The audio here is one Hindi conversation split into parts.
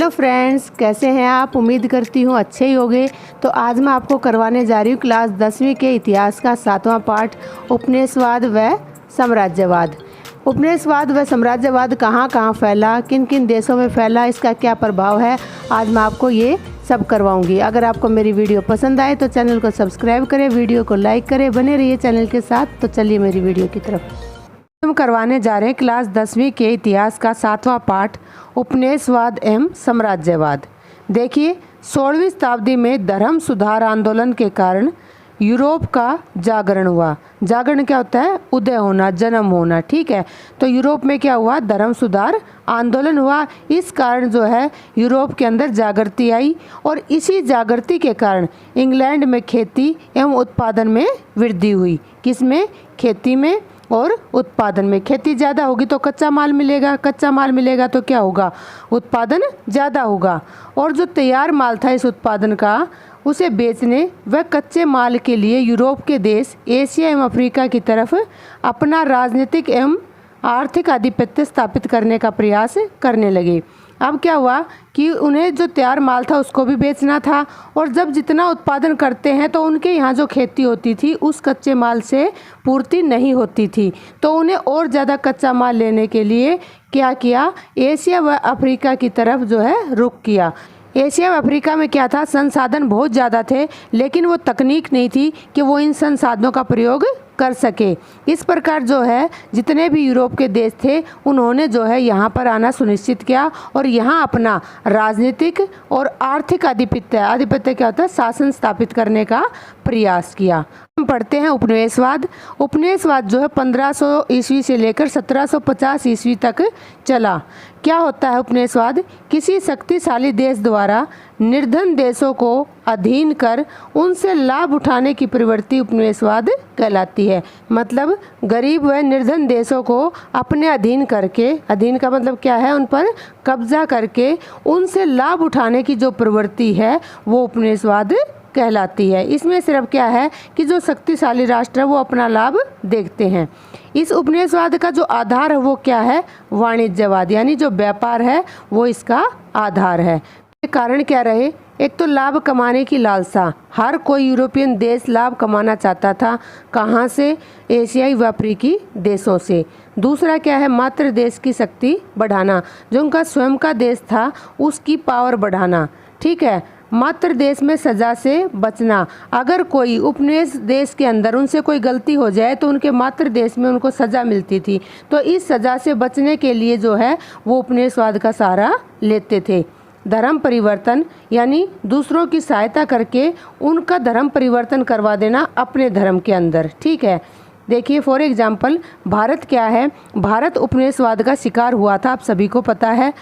हेलो फ्रेंड्स, कैसे हैं आप। उम्मीद करती हूँ अच्छे ही होंगे। तो आज मैं आपको करवाने जा रही हूँ क्लास 10वीं के इतिहास का 7वां पार्ट उपनिवेशवाद व साम्राज्यवाद। उपनिवेशवाद व साम्राज्यवाद कहाँ कहाँ फैला, किन किन देशों में फैला, इसका क्या प्रभाव है, आज मैं आपको ये सब करवाऊंगी। अगर आपको मेरी वीडियो पसंद आए तो चैनल को सब्सक्राइब करें, वीडियो को लाइक करें, बने रहिए चैनल के साथ। तो चलिए मेरी वीडियो की तरफ। हम करवाने जा रहे हैं क्लास 10वीं के इतिहास का 7वां पार्ट उपनिवेशवाद एवं साम्राज्यवाद। देखिए, 16वीं शताब्दी में धर्म सुधार आंदोलन के कारण यूरोप का जागरण हुआ। जागरण क्या होता है? उदय होना, जन्म होना। ठीक है, तो यूरोप में क्या हुआ? धर्म सुधार आंदोलन हुआ। इस कारण जो है यूरोप के अंदर जागृति आई और इसी जागृति के कारण इंग्लैंड में खेती एवं उत्पादन में वृद्धि हुई। किसमें? खेती में और उत्पादन में। खेती ज़्यादा होगी तो कच्चा माल मिलेगा, कच्चा माल मिलेगा तो क्या होगा? उत्पादन ज़्यादा होगा। और जो तैयार माल था इस उत्पादन का, उसे बेचने व कच्चे माल के लिए यूरोप के देश एशिया एवं अफ्रीका की तरफ अपना राजनीतिक एवं आर्थिक आधिपत्य स्थापित करने का प्रयास करने लगे। अब क्या हुआ कि उन्हें जो तैयार माल था उसको भी बेचना था, और जब जितना उत्पादन करते हैं तो उनके यहाँ जो खेती होती थी उस कच्चे माल से पूर्ति नहीं होती थी, तो उन्हें और ज़्यादा कच्चा माल लेने के लिए क्या किया? एशिया व अफ्रीका की तरफ जो है रुख किया। एशिया व अफ्रीका में क्या था? संसाधन बहुत ज़्यादा थे, लेकिन वो तकनीक नहीं थी कि वो इन संसाधनों का प्रयोग कर सके। इस प्रकार जो है जितने भी यूरोप के देश थे उन्होंने जो है यहाँ पर आना सुनिश्चित किया और यहाँ अपना राजनीतिक और आर्थिक आधिपत्य क्या होता है? शासन स्थापित करने का प्रयास किया। हम पढ़ते हैं उपनिवेशवाद। उपनिवेशवाद जो है 1500 ईस्वी से लेकर 1750 ईस्वी तक चला। क्या होता है उपनिवेशवाद? किसी शक्तिशाली देश द्वारा निर्धन देशों को अधीन कर उनसे लाभ उठाने की प्रवृत्ति उपनिवेशवाद कहलाती है। मतलब गरीब व निर्धन देशों को अपने अधीन करके, अधीन का मतलब क्या है? उन पर कब्जा करके उनसे लाभ उठाने की जो प्रवृत्ति है वो उपनिवेशवाद कहलाती है। इसमें सिर्फ क्या है कि जो शक्तिशाली राष्ट्र है वो अपना लाभ देखते हैं। इस उपनिवेशवाद का जो आधार है वो क्या है? वाणिज्यवाद, यानी जो व्यापार है वो इसका आधार है। कारण क्या रहे? एक तो लाभ कमाने की लालसा। हर कोई यूरोपियन देश लाभ कमाना चाहता था। कहाँ से? एशियाई व अफ्रीकी देशों से। दूसरा क्या है? मातृ देश की शक्ति बढ़ाना, जो उनका स्वयं का देश था उसकी पावर बढ़ाना। ठीक है, मातृ देश में सज़ा से बचना। अगर कोई उपनिवेश देश के अंदर उनसे कोई गलती हो जाए तो उनके मातृ देश में उनको सज़ा मिलती थी, तो इस सज़ा से बचने के लिए जो है वो उपनिवेशवाद का सहारा लेते थे। धर्म परिवर्तन, यानी दूसरों की सहायता करके उनका धर्म परिवर्तन करवा देना अपने धर्म के अंदर। ठीक है, देखिए फॉर एग्जाम्पल भारत क्या है? भारत उपनिवेशवाद का शिकार हुआ था, आप सभी को पता है।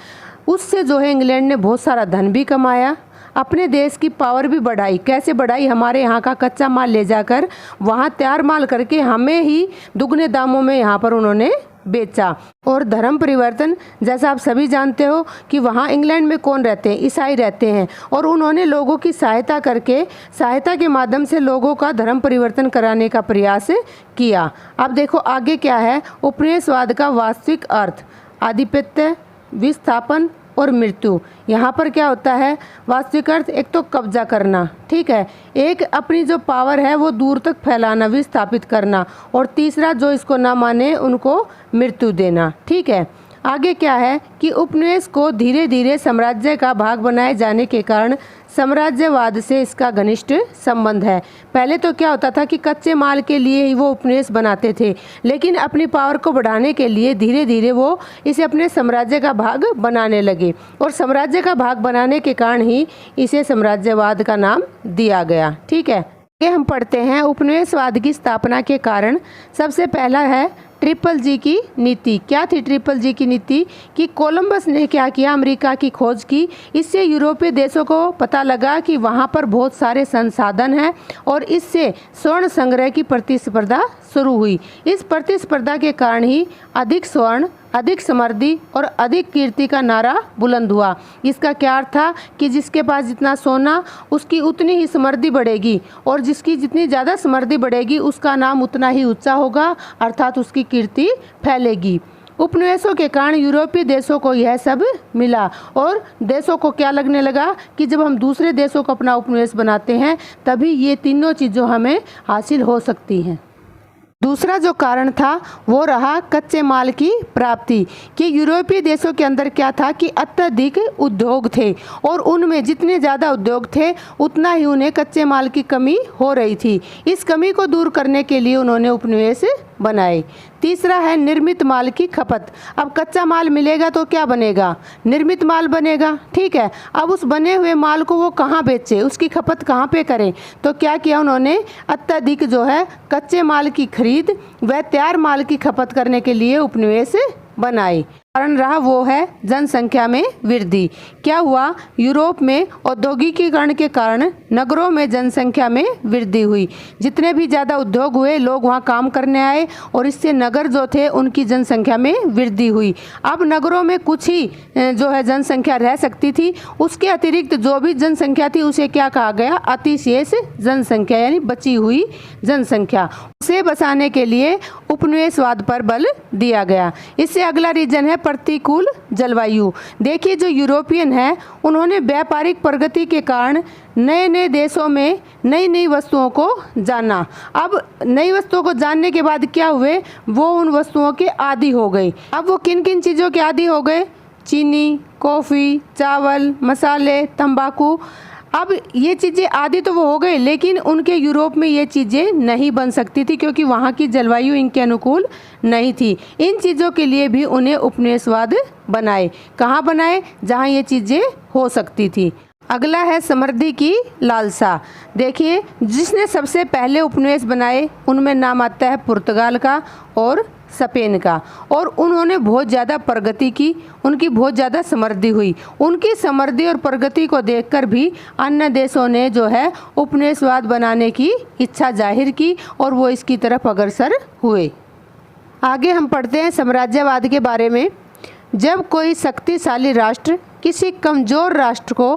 उससे जो है इंग्लैंड ने बहुत सारा धन भी कमाया, अपने देश की पावर भी बढ़ाई। कैसे बढ़ाई? हमारे यहाँ का कच्चा माल ले जाकर वहाँ तैयार माल करके हमें ही दुगने दामों में यहाँ पर उन्होंने बेचा। और धर्म परिवर्तन, जैसा आप सभी जानते हो कि वहाँ इंग्लैंड में कौन रहते हैं? ईसाई रहते हैं, और उन्होंने लोगों की सहायता करके, सहायता के माध्यम से लोगों का धर्म परिवर्तन कराने का प्रयास किया। अब देखो आगे क्या है? उपनिवेशवाद का वास्तविक अर्थ आधिपत्य, विस्थापन और मृत्यु। यहाँ पर क्या होता है? वास्तविक अर्थ एक तो कब्जा करना, ठीक है, एक अपनी जो पावर है वो दूर तक फैलाना, विस्थापित करना, और तीसरा जो इसको ना माने उनको मृत्यु देना। ठीक है, आगे क्या है कि उपनिवेश को धीरे धीरे साम्राज्य का भाग बनाए जाने के कारण साम्राज्यवाद से इसका घनिष्ठ संबंध है। पहले तो क्या होता था कि कच्चे माल के लिए ही वो उपनिवेश बनाते थे, लेकिन अपनी पावर को बढ़ाने के लिए धीरे धीरे वो इसे अपने साम्राज्य का भाग बनाने लगे, और साम्राज्य का भाग बनाने के कारण ही इसे साम्राज्यवाद का नाम दिया गया। ठीक है, ये हम पढ़ते हैं उपनिवेशवाद की स्थापना के कारण। सबसे पहला है ट्रिपल जी की नीति। क्या थी ट्रिपल जी की नीति? कि कोलंबस ने क्या किया? अमेरिका की खोज की। इससे यूरोपीय देशों को पता लगा कि वहाँ पर बहुत सारे संसाधन हैं, और इससे स्वर्ण संग्रह की प्रतिस्पर्धा शुरू हुई। इस प्रतिस्पर्धा के कारण ही अधिक स्वर्ण, अधिक समृद्धि और अधिक कीर्ति का नारा बुलंद हुआ। इसका क्या अर्थ था? कि जिसके पास जितना सोना उसकी उतनी ही समृद्धि बढ़ेगी, और जिसकी जितनी ज़्यादा समृद्धि बढ़ेगी उसका नाम उतना ही ऊंचा होगा, अर्थात उसकी कीर्ति फैलेगी। उपनिवेशों के कारण यूरोपीय देशों को यह सब मिला और देशों को क्या लगने लगा कि जब हम दूसरे देशों को अपना उपनिवेश बनाते हैं तभी ये तीनों चीज़ों हमें हासिल हो सकती हैं। दूसरा जो कारण था वो रहा कच्चे माल की प्राप्ति, कि यूरोपीय देशों के अंदर क्या था कि अत्यधिक उद्योग थे और उनमें जितने ज़्यादा उद्योग थे उतना ही उन्हें कच्चे माल की कमी हो रही थी। इस कमी को दूर करने के लिए उन्होंने उपनिवेश बनाए। तीसरा है निर्मित माल की खपत। अब कच्चा माल मिलेगा तो क्या बनेगा, निर्मित माल बनेगा, ठीक है। अब उस बने हुए माल को वो कहाँ बेचे, उसकी खपत कहाँ पे करें, तो क्या किया उन्होंने अत्यधिक जो है कच्चे माल की खरीद व तैयार माल की खपत करने के लिए उपनिवेश बनाए। कारण रहा वो है जनसंख्या में वृद्धि। क्या हुआ, यूरोप में औद्योगिकीकरण के कारण नगरों में जनसंख्या में वृद्धि हुई। जितने भी ज़्यादा उद्योग हुए लोग वहाँ काम करने आए और इससे नगर जो थे उनकी जनसंख्या में वृद्धि हुई। अब नगरों में कुछ ही जो है जनसंख्या रह सकती थी, उसके अतिरिक्त जो भी जनसंख्या थी उसे क्या कहा गया, अतिशेष जनसंख्या, यानी बची हुई जनसंख्या। उसे बचाने के लिए उपनिवेशवाद पर बल दिया गया। इससे अगला रीजन है प्रतिकूल जलवायु। देखिए जो यूरोपियन है उन्होंने व्यापारिक प्रगति के कारण नए नए देशों में नई नई वस्तुओं को जाना। अब नई वस्तुओं को जानने के बाद क्या हुए, वो उन वस्तुओं के आदी हो गए। अब वो किन किन चीज़ों के आदी हो गए, चीनी, कॉफ़ी, चावल, मसाले, तंबाकू। अब ये चीज़ें आदि तो वो हो गए, लेकिन उनके यूरोप में ये चीज़ें नहीं बन सकती थी क्योंकि वहाँ की जलवायु इनके अनुकूल नहीं थी। इन चीज़ों के लिए भी उन्हें उपनिवेशवाद बनाए। कहाँ बनाए, जहाँ ये चीज़ें हो सकती थी। अगला है समृद्धि की लालसा। देखिए जिसने सबसे पहले उपनिवेश बनाए उनमें नाम आता है पुर्तगाल का और स्पेन का, और उन्होंने बहुत ज़्यादा प्रगति की, उनकी बहुत ज़्यादा समृद्धि हुई। उनकी समृद्धि और प्रगति को देखकर भी अन्य देशों ने जो है उपनिवेशवाद बनाने की इच्छा जाहिर की और वो इसकी तरफ अग्रसर हुए। आगे हम पढ़ते हैं साम्राज्यवाद के बारे में। जब कोई शक्तिशाली राष्ट्र किसी कमज़ोर राष्ट्र को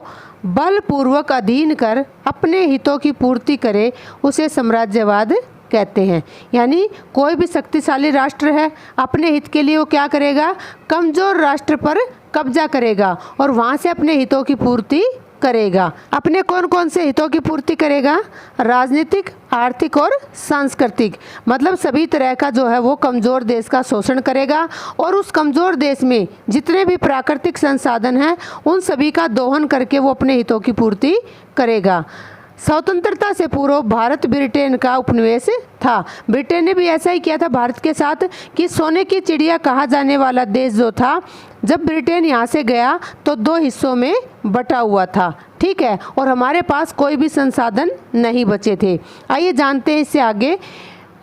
बलपूर्वक अधीन कर अपने हितों की पूर्ति करे उसे साम्राज्यवाद कहते हैं। यानी कोई भी शक्तिशाली राष्ट्र है, अपने हित के लिए वो क्या करेगा, कमज़ोर राष्ट्र पर कब्जा करेगा और वहाँ से अपने हितों की पूर्ति करेगा। अपने कौन कौन से हितों की पूर्ति करेगा, राजनीतिक, आर्थिक और सांस्कृतिक, मतलब सभी तरह का जो है वो कमज़ोर देश का शोषण करेगा और उस कमज़ोर देश में जितने भी प्राकृतिक संसाधन हैं उन सभी का दोहन करके वो अपने हितों की पूर्ति करेगा। स्वतंत्रता से पूर्व भारत ब्रिटेन का उपनिवेश था। ब्रिटेन ने भी ऐसा ही किया था भारत के साथ कि सोने की चिड़िया कहा जाने वाला देश जो था, जब ब्रिटेन यहाँ से गया तो 2 हिस्सों में बटा हुआ था, ठीक है, और हमारे पास कोई भी संसाधन नहीं बचे थे। आइए जानते हैं इससे आगे।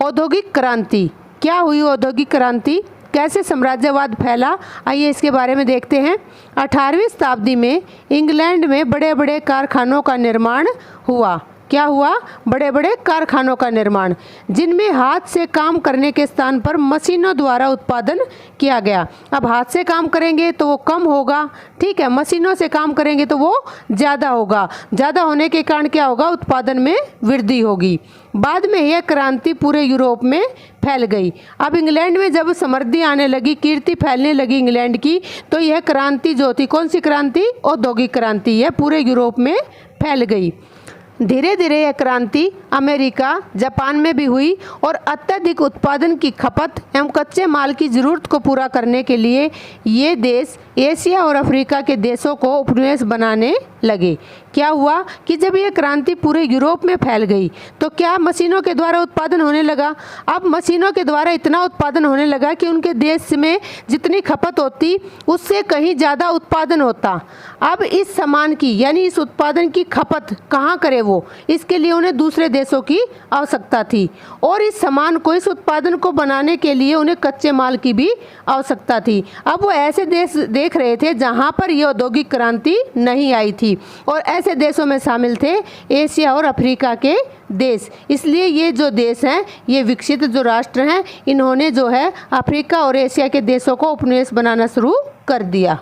औद्योगिक क्रांति, क्या हुई औद्योगिक क्रांति, कैसे साम्राज्यवाद फैला, आइए इसके बारे में देखते हैं। 18वीं शताब्दी में इंग्लैंड में बड़े बड़े कारखानों का निर्माण हुआ। क्या हुआ, बड़े बड़े कारखानों का निर्माण, जिनमें हाथ से काम करने के स्थान पर मशीनों द्वारा उत्पादन किया गया। अब हाथ से काम करेंगे तो वो कम होगा, ठीक है, मशीनों से काम करेंगे तो वो ज़्यादा होगा। ज़्यादा होने के कारण क्या होगा, उत्पादन में वृद्धि होगी। बाद में यह क्रांति पूरे यूरोप में फैल गई। अब इंग्लैंड में जब समृद्धि आने लगी, कीर्ति फैलने लगी इंग्लैंड की, तो यह क्रांति जो थी, कौन सी क्रांति, औद्योगिक क्रांति, यह पूरे यूरोप में फैल गई। धीरे धीरे यह क्रांति अमेरिका, जापान में भी हुई और अत्यधिक उत्पादन की खपत एवं कच्चे माल की ज़रूरत को पूरा करने के लिए ये देश एशिया और अफ्रीका के देशों को उपनिवेश बनाने लगे। क्या हुआ कि जब यह क्रांति पूरे यूरोप में फैल गई तो क्या मशीनों के द्वारा उत्पादन होने लगा। अब मशीनों के द्वारा इतना उत्पादन होने लगा कि उनके देश में जितनी खपत होती उससे कहीं ज़्यादा उत्पादन होता। अब इस सामान की यानी इस उत्पादन की खपत कहाँ करे वो, इसके लिए उन्हें दूसरे देशों की आवश्यकता थी और इस सामान को, इस उत्पादन को बनाने के लिए उन्हें कच्चे माल की भी आवश्यकता थी। अब वो ऐसे देश देख रहे थे जहाँ पर ये औद्योगिक क्रांति नहीं आई थी और ऐसे देशों में शामिल थे एशिया और अफ्रीका के देश। इसलिए ये जो देश हैं, ये विकसित जो राष्ट्र हैं, इन्होंने जो है अफ्रीका और एशिया के देशों को उपनिवेश बनाना शुरू कर दिया।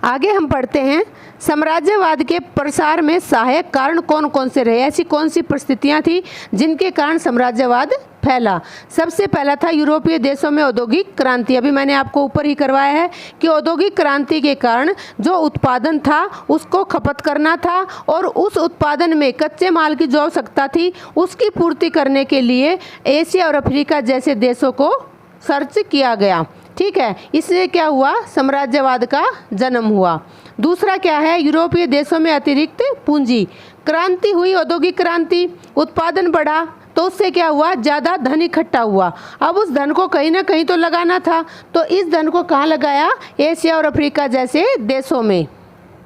आगे हम पढ़ते हैं, साम्राज्यवाद के प्रसार में सहायक कारण कौन कौन से रहे, ऐसी कौन सी परिस्थितियां थी जिनके कारण साम्राज्यवाद फैला। सबसे पहला था यूरोपीय देशों में औद्योगिक क्रांति। अभी मैंने आपको ऊपर ही करवाया है कि औद्योगिक क्रांति के कारण जो उत्पादन था उसको खपत करना था और उस उत्पादन में कच्चे माल की जो आवश्यकता थी उसकी पूर्ति करने के लिए एशिया और अफ्रीका जैसे देशों को सर्च किया गया। ठीक है, इससे क्या हुआ, साम्राज्यवाद का जन्म हुआ। दूसरा क्या है, यूरोपीय देशों में अतिरिक्त पूंजी क्रांति हुई, औद्योगिक क्रांति, उत्पादन बढ़ा तो उससे क्या हुआ, ज़्यादा धन इकट्ठा हुआ। अब उस धन को कहीं ना कहीं तो लगाना था, तो इस धन को कहाँ लगाया, एशिया और अफ्रीका जैसे देशों में।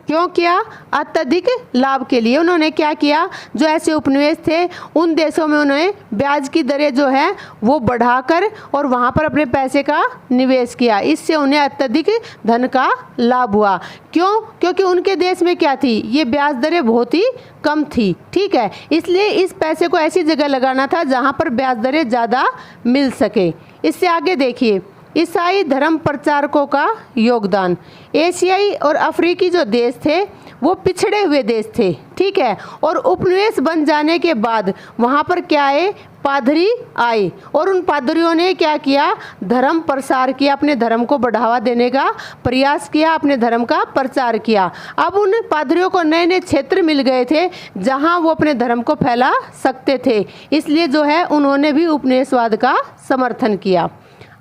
क्यों किया, अत्यधिक लाभ के लिए। उन्होंने क्या किया, जो ऐसे उपनिवेश थे उन देशों में उन्होंने ब्याज की दरें जो है वो बढ़ाकर और वहाँ पर अपने पैसे का निवेश किया। इससे उन्हें अत्यधिक धन का लाभ हुआ। क्यों, क्योंकि उनके देश में क्या थी, ये ब्याज दरें बहुत ही कम थी। ठीक है, इसलिए इस पैसे को ऐसी जगह लगाना था जहाँ पर ब्याज दरें ज़्यादा मिल सके। इससे आगे देखिए, ईसाई धर्म प्रचारकों का योगदान। एशियाई और अफ्रीकी जो देश थे वो पिछड़े हुए देश थे। ठीक है, और उपनिवेश बन जाने के बाद वहाँ पर क्या आए, पादरी आए और उन पादरियों ने क्या किया, धर्म प्रसार किया, अपने धर्म को बढ़ावा देने का प्रयास किया, अपने धर्म का प्रचार किया। अब उन पादरियों को नए नए क्षेत्र मिल गए थे जहाँ वो अपने धर्म को फैला सकते थे, इसलिए जो है उन्होंने भी उपनिवेशवाद का समर्थन किया।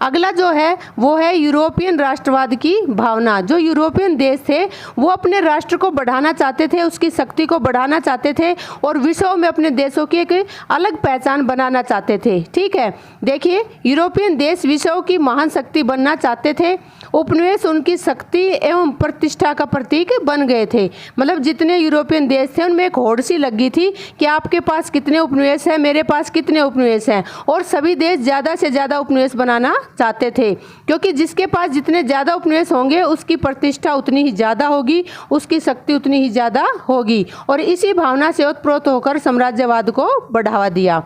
अगला जो है वो है यूरोपियन राष्ट्रवाद की भावना। जो यूरोपियन देश थे वो अपने राष्ट्र को बढ़ाना चाहते थे, उसकी शक्ति को बढ़ाना चाहते थे और विश्व में अपने देशों की एक अलग पहचान बनाना चाहते थे। ठीक है, देखिए यूरोपियन देश विश्व की महान शक्ति बनना चाहते थे। उपनिवेश उनकी शक्ति एवं प्रतिष्ठा का प्रतीक बन गए थे। मतलब जितने यूरोपियन देश थे उनमें एक होड़ सी लगी थी कि आपके पास कितने उपनिवेश हैं, मेरे पास कितने उपनिवेश हैं, और सभी देश ज़्यादा से ज़्यादा उपनिवेश बनाना चाहते थे, क्योंकि जिसके पास जितने ज़्यादा उपनिवेश होंगे उसकी प्रतिष्ठा उतनी ही ज़्यादा होगी, उसकी शक्ति उतनी ही ज़्यादा होगी। और इसी भावना से ओतप्रोत होकर साम्राज्यवाद को बढ़ावा दिया।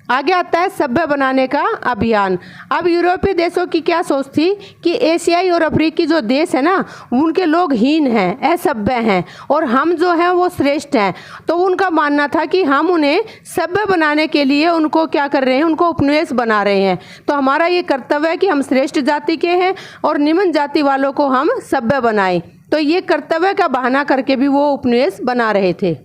आगे आता है सभ्य बनाने का अभियान। अब यूरोपीय देशों की क्या सोच थी कि एशियाई और अफ्रीकी जो देश है ना उनके लोग हीन हैं, असभ्य हैं और हम जो हैं वो श्रेष्ठ हैं। तो उनका मानना था कि हम उन्हें सभ्य बनाने के लिए उनको क्या कर रहे हैं, उनको उपनिवेश बना रहे हैं। तो हमारा ये कर्तव्य है कि हम श्रेष्ठ जाति के हैं और निम्न जाति वालों को हम सभ्य बनाएं। तो ये कर्तव्य का बहाना करके भी वो उपनिवेश बना रहे थे।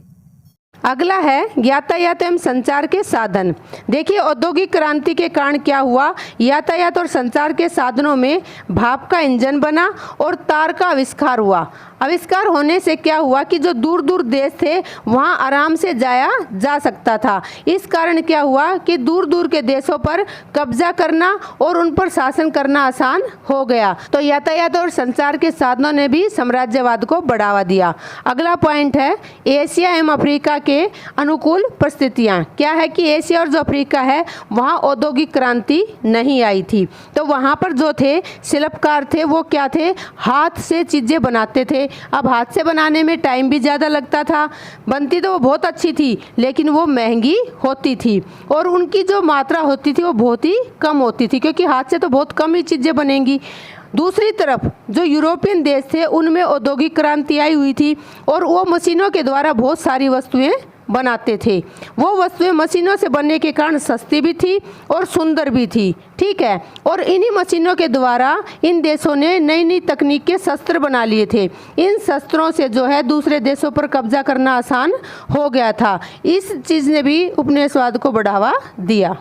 अगला है यातायात एवं संचार के साधन। देखिए औद्योगिक क्रांति के कारण क्या हुआ, यातायात और संचार के साधनों में भाप का इंजन बना और तार का आविष्कार हुआ। आविष्कार होने से क्या हुआ कि जो दूर दूर देश थे वहाँ आराम से जाया जा सकता था। इस कारण क्या हुआ कि दूर दूर के देशों पर कब्जा करना और उन पर शासन करना आसान हो गया। तो यातायात और संचार के साधनों ने भी साम्राज्यवाद को बढ़ावा दिया। अगला पॉइंट है एशिया एवं अफ्रीका के अनुकूल परिस्थितियाँ। क्या है कि एशिया और जो अफ्रीका है वहाँ औद्योगिक क्रांति नहीं आई थी। तो वहाँ पर जो थे शिल्पकार थे वो क्या थे, हाथ से चीज़ें बनाते थे। अब हाथ से बनाने में टाइम भी ज़्यादा लगता था, बनती तो वो बहुत अच्छी थी लेकिन वो महंगी होती थी और उनकी जो मात्रा होती थी वो बहुत ही कम होती थी, क्योंकि हाथ से तो बहुत कम ही चीज़ें बनेंगी। दूसरी तरफ जो यूरोपियन देश थे उनमें औद्योगिक क्रांति आई हुई थी और वो मशीनों के द्वारा बहुत सारी वस्तुएं बनाते थे। वो वस्तुएं मशीनों से बनने के कारण सस्ती भी थी और सुंदर भी थी। ठीक है, और इन्हीं मशीनों के द्वारा इन देशों ने नई नई तकनीक के शस्त्र बना लिए थे। इन शस्त्रों से जो है दूसरे देशों पर कब्जा करना आसान हो गया था। इस चीज़ ने भी उपनिवेशवाद को बढ़ावा दिया।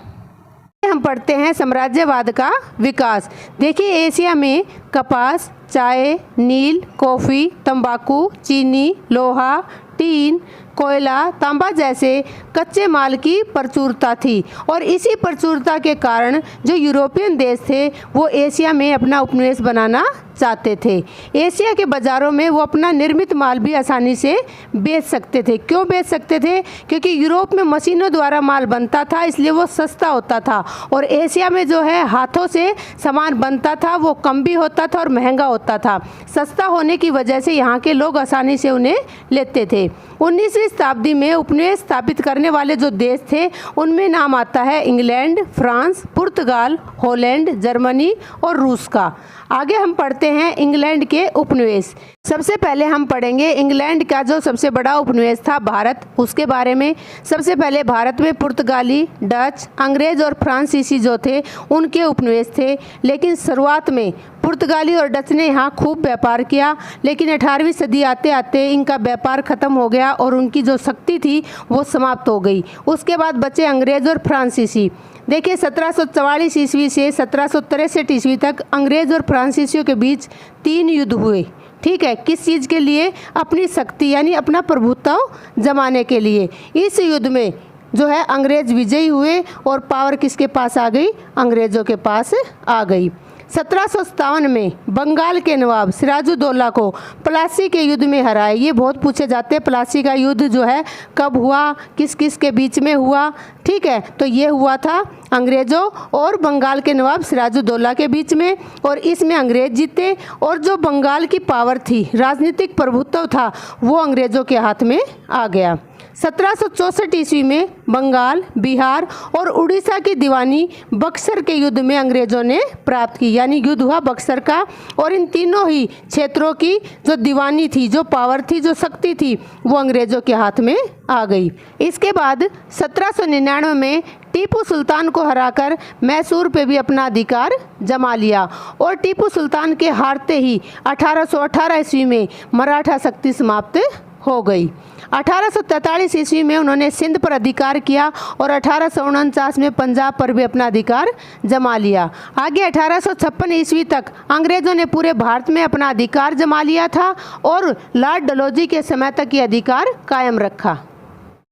हम पढ़ते हैं साम्राज्यवाद का विकास। देखिए एशिया में कपास, चाय, नील, कॉफ़ी, तंबाकू, चीनी, लोहा, टीन, कोयला, तांबा जैसे कच्चे माल की प्रचुरता थी और इसी प्रचुरता के कारण जो यूरोपियन देश थे वो एशिया में अपना उपनिवेश बनाना चाहते थे। एशिया के बाज़ारों में वो अपना निर्मित माल भी आसानी से बेच सकते थे। क्यों बेच सकते थे? क्योंकि यूरोप में मशीनों द्वारा माल बनता था इसलिए वो सस्ता होता था और एशिया में जो है हाथों से सामान बनता था, वो कम भी होता था और महंगा होता था। सस्ता होने की वजह से यहाँ के लोग आसानी से उन्हें लेते थे। 19वीं 16वीं शताब्दी में उपनिवेश स्थापित करने वाले जो देश थे उनमें नाम आता है इंग्लैंड, फ्रांस, पुर्तगाल, हॉलैंड, जर्मनी और रूस का। आगे हम पढ़ते हैं इंग्लैंड के उपनिवेश। सबसे पहले हम पढ़ेंगे इंग्लैंड का जो सबसे बड़ा उपनिवेश था भारत, उसके बारे में। सबसे पहले भारत में पुर्तगाली, डच, अंग्रेज और फ्रांसीसी जो थे उनके उपनिवेश थे, लेकिन शुरुआत में पुर्तगाली और डच ने यहाँ खूब व्यापार किया, लेकिन 18वीं सदी आते आते इनका व्यापार ख़त्म हो गया और उनकी जो शक्ति थी वो समाप्त हो गई। उसके बाद बचे अंग्रेज और फ्रांसीसी। देखिए 1744 ईस्वी से 1763 ईस्वी तक अंग्रेज और फ्रांसीसियों के बीच 3 युद्ध हुए। ठीक है, किस चीज़ के लिए? अपनी शक्ति यानी अपना प्रभुत्व जमाने के लिए। इस युद्ध में जो है अंग्रेज विजयी हुए और पावर किसके पास आ गई? अंग्रेज़ों के पास आ गई। 1757 में बंगाल के नवाब सिराजुद्दौला को प्लासी के युद्ध में हराए। ये बहुत पूछे जाते हैं, प्लासी का युद्ध जो है कब हुआ, किस किस के बीच में हुआ। ठीक है, तो ये हुआ था अंग्रेज़ों और बंगाल के नवाब सिराजुद्दौला के बीच में, और इसमें अंग्रेज जीते और जो बंगाल की पावर थी, राजनीतिक प्रभुत्व था, वो अंग्रेज़ों के हाथ में आ गया। 1764 ईस्वी में बंगाल, बिहार और उड़ीसा की दीवानी बक्सर के युद्ध में अंग्रेजों ने प्राप्त की, यानी युद्ध हुआ बक्सर का, और इन तीनों ही क्षेत्रों की जो दीवानी थी, जो पावर थी, जो शक्ति थी, वो अंग्रेजों के हाथ में आ गई। इसके बाद 1799 में टीपू सुल्तान को हराकर मैसूर पे भी अपना अधिकार जमा लिया, और टीपू सुल्तान के हारते ही 1818 ईस्वी में मराठा शक्ति समाप्त हो गई। 1843 ईस्वी में उन्होंने सिंध पर अधिकार किया और 1849 में पंजाब पर भी अपना अधिकार जमा लिया। आगे 1856 ईस्वी तक अंग्रेज़ों ने पूरे भारत में अपना अधिकार जमा लिया था और लॉर्ड डलहौजी के समय तक ये अधिकार कायम रखा।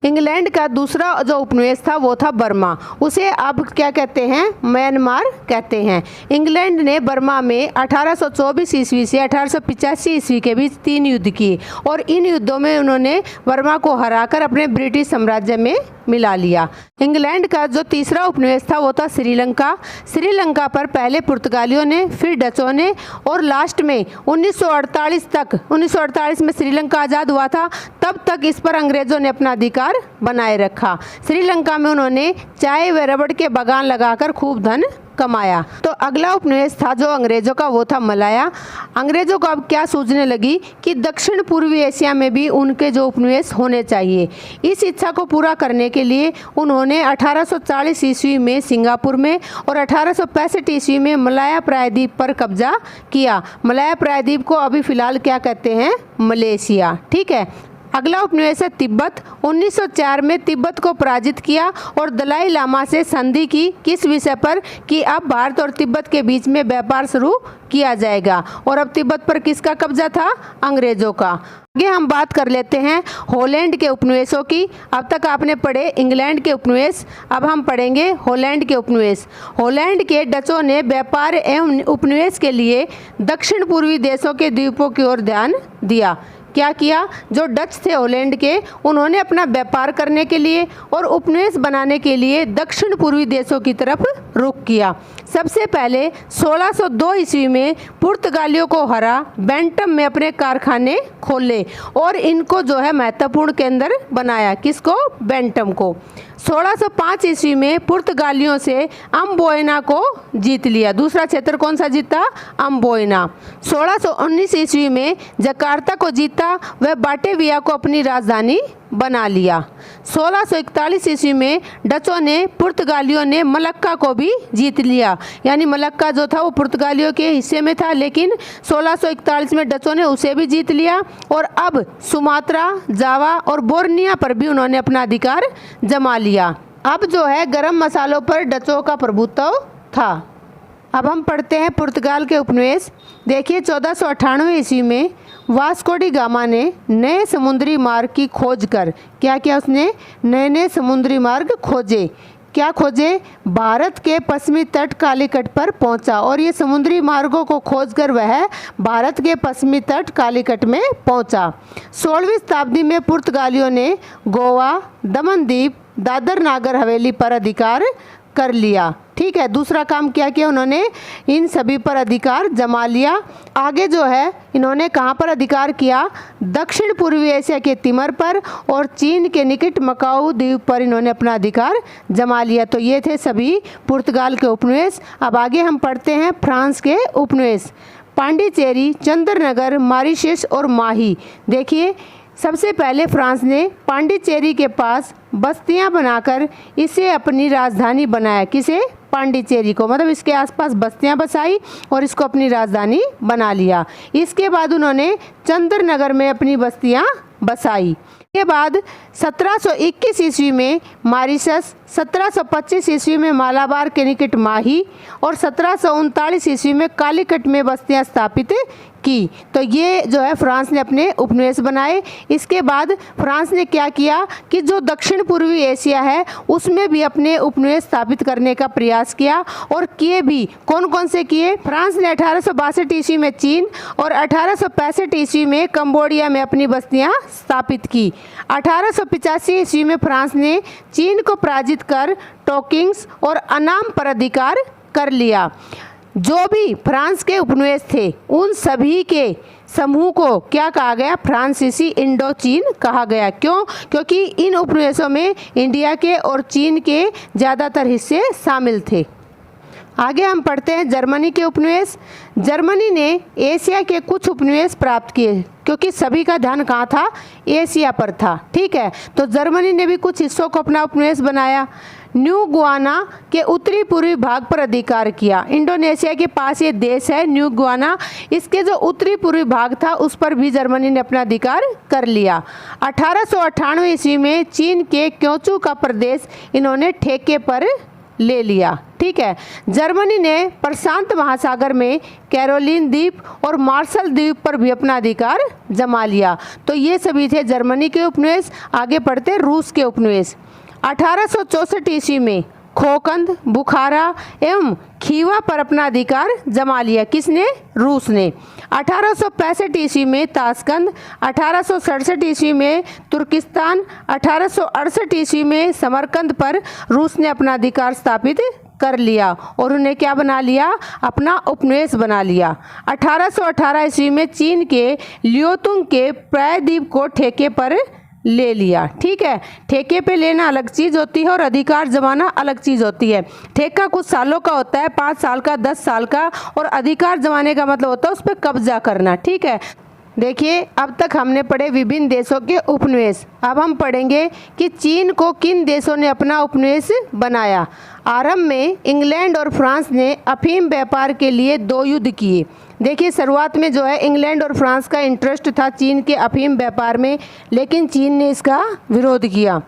इंग्लैंड का दूसरा जो उपनिवेश था वो था बर्मा। उसे अब क्या कहते हैं? म्यांमार कहते हैं। इंग्लैंड ने बर्मा में 1824 ईस्वी से 1885 ईस्वी के बीच 3 युद्ध किए, और इन युद्धों में उन्होंने बर्मा को हराकर अपने ब्रिटिश साम्राज्य में मिला लिया। इंग्लैंड का जो तीसरा उपनिवेश था वो था श्रीलंका। श्रीलंका पर पहले पुर्तगालियों ने, फिर डचों ने, और लास्ट में 1948 में श्रीलंका आज़ाद हुआ था, तब तक इस पर अंग्रेज़ों ने अपना अधिकार बनाए रखा। श्रीलंका में उन्होंने चाय व रबड़ के बागान लगाकर खूब धन कमाया। तो अगला उपनिवेश था जो अंग्रेज़ों का, वो था मलाया। अंग्रेज़ों को अब क्या सूझने लगी कि दक्षिण पूर्वी एशिया में भी उनके जो उपनिवेश होने चाहिए। इस इच्छा को पूरा करने के लिए उन्होंने 1840 ईस्वी में सिंगापुर में और 1865 ईस्वी में मलाया प्रायद्वीप पर कब्जा किया। मलाया प्रायद्वीप को अभी फ़िलहाल क्या कहते हैं? मलेशिया। ठीक है। अगला उपनिवेश है तिब्बत। 1904 में तिब्बत को पराजित किया और दलाई लामा से संधि की, किस विषय पर? कि अब भारत और तिब्बत के बीच में व्यापार शुरू किया जाएगा, और अब तिब्बत पर किसका कब्जा था? अंग्रेजों का। आगे हम बात कर लेते हैं हॉलैंड के उपनिवेशों की। अब तक आपने पढ़े इंग्लैंड के उपनिवेश, अब हम पढ़ेंगे हॉलैंड के उपनिवेश। हॉलैंड के डचों ने व्यापार एवं उपनिवेश के लिए दक्षिण पूर्वी देशों के द्वीपों की ओर ध्यान दिया। क्या किया? जो डच थे हॉलैंड के, उन्होंने अपना व्यापार करने के लिए और उपनिवेश बनाने के लिए दक्षिण पूर्वी देशों की तरफ रुख किया। सबसे पहले 1602 ईस्वी में पुर्तगालियों को हरा बैंटम में अपने कारखाने खोले और इनको जो है महत्वपूर्ण केंद्र बनाया। किसको? बैंटम को। 1605 ईस्वी में पुर्तगालियों से अम्बोयना को जीत लिया। दूसरा क्षेत्र कौन सा जीता? अम्बोयना। 1619 ईस्वी में जकार्ता को जीता व बाटेविया को अपनी राजधानी बना लिया। 1641 ईस्वी में डचों ने, पुर्तगालियों ने मलक्का को भी जीत लिया, यानी मलक्का जो था वो पुर्तगालियों के हिस्से में था, लेकिन 1641 में डचों ने उसे भी जीत लिया और अब सुमात्रा, जावा और बोर्निया पर भी उन्होंने अपना अधिकार जमा लिया। अब जो है गरम मसालों पर डचों का प्रभुत्व था। अब हम पढ़ते हैं पुर्तगाल के उपनिवेश। देखिए 1498 ईस्वी में वास्को डी गामा ने नए समुद्री मार्ग की खोज कर, क्या किया उसने? नए समुद्री मार्ग खोजे। क्या खोजे? भारत के पश्चिमी तट कालीकट पर पहुंचा और ये समुद्री मार्गों को खोजकर वह भारत के पश्चिमी तट कालीकट में पहुंचा। 16वीं शताब्दी में पुर्तगालियों ने गोवा, दमन द्वीप, दादर नागर हवेली पर अधिकार कर लिया। ठीक है, दूसरा काम क्या किया उन्होंने, इन सभी पर अधिकार जमा लिया। आगे जो है इन्होंने कहाँ पर अधिकार किया, दक्षिण पूर्वी एशिया के तिमर पर और चीन के निकट मकाऊ द्वीप पर इन्होंने अपना अधिकार जमा लिया। तो ये थे सभी पुर्तगाल के उपनिवेश। अब आगे हम पढ़ते हैं फ्रांस के उपनिवेश। पांडिचेरी, चंद्रनगर, मॉरिशस और माही। देखिए, सबसे पहले फ्रांस ने पांडिचेरी के पास बस्तियां बनाकर इसे अपनी राजधानी बनाया। किसे, पांडिचेरी को, मतलब इसके आसपास बस्तियां बसाई और इसको अपनी राजधानी बना लिया। इसके बाद उन्होंने चंद्रनगर में अपनी बस्तियां बसाई। के बाद 1721 ईस्वी में मॉरिशस, 1725 ईस्वी में मालाबार के निकट माही और 1739 ईस्वी में कालीकट में बस्तियां स्थापित की। तो ये जो है फ्रांस ने अपने उपनिवेश बनाए। इसके बाद फ्रांस ने क्या किया कि जो दक्षिण पूर्वी एशिया है उसमें भी अपने उपनिवेश स्थापित करने का प्रयास किया, और किए भी। कौन कौन से किए, फ्रांस ने 1862 ईस्वी में चीन और 1865 ईस्वी में कंबोडिया में अपनी बस्तियां स्थापित की। 1885 ईस्वी में फ्रांस ने चीन को पराजित कर टोकिंग्स और अनाम पर अधिकार कर लिया। जो भी फ्रांस के उपनिवेश थे उन सभी के समूह को क्या कहा गया, फ्रांसीसी इंडो चीन कहा गया। क्यों, क्योंकि इन उपनिवेशों में इंडिया के और चीन के ज़्यादातर हिस्से शामिल थे। आगे हम पढ़ते हैं जर्मनी के उपनिवेश। जर्मनी ने एशिया के कुछ उपनिवेश प्राप्त किए, क्योंकि सभी का ध्यान कहाँ था, एशिया पर था। ठीक है, तो जर्मनी ने भी कुछ हिस्सों को अपना उपनिवेश बनाया। न्यू गुआना के उत्तरी पूर्वी भाग पर अधिकार किया। इंडोनेशिया के पास ये देश है न्यू गुआना, इसके जो उत्तरी पूर्वी भाग था उस पर भी जर्मनी ने अपना अधिकार कर लिया। 1898 ईस्वी में चीन के क्योंचू का प्रदेश इन्होंने ठेके पर ले लिया। ठीक है, जर्मनी ने प्रशांत महासागर में कैरोलिन द्वीप और मार्शल द्वीप पर भी अपना अधिकार जमा लिया। तो ये सभी थे जर्मनी के उपनिवेश। आगे पढ़ते रूस के उपनिवेश। 1864 ईस्वी में खोकंद, बुखारा एवं खीवा पर अपना अधिकार जमा लिया। किसने, रूस ने। 1865 ईस्वी में ताशकंद, 1867 ईस्वी में तुर्किस्तान, 1868 ईस्वी में समरकंद पर रूस ने अपना अधिकार स्थापित कर लिया और उन्हें क्या बना लिया, अपना उपनिवेश बना लिया। 1818 ईस्वी में चीन के लियोतुंग के प्रायद्वीप को ठेके पर ले लिया। ठीक है, ठेके पे लेना अलग चीज़ होती है और अधिकार जमाना अलग चीज़ होती है। ठेका कुछ सालों का होता है, 5 साल का, 10 साल का, और अधिकार जमाने का मतलब होता है उस पर कब्जा करना। ठीक है, देखिए अब तक हमने पढ़े विभिन्न देशों के उपनिवेश। अब हम पढ़ेंगे कि चीन को किन देशों ने अपना उपनिवेश बनाया। आरंभ में इंग्लैंड और फ्रांस ने अफीम व्यापार के लिए 2 युद्ध किए। देखिए शुरुआत में जो है इंग्लैंड और फ्रांस का इंटरेस्ट था चीन के अफीम व्यापार में, लेकिन चीन ने इसका विरोध किया।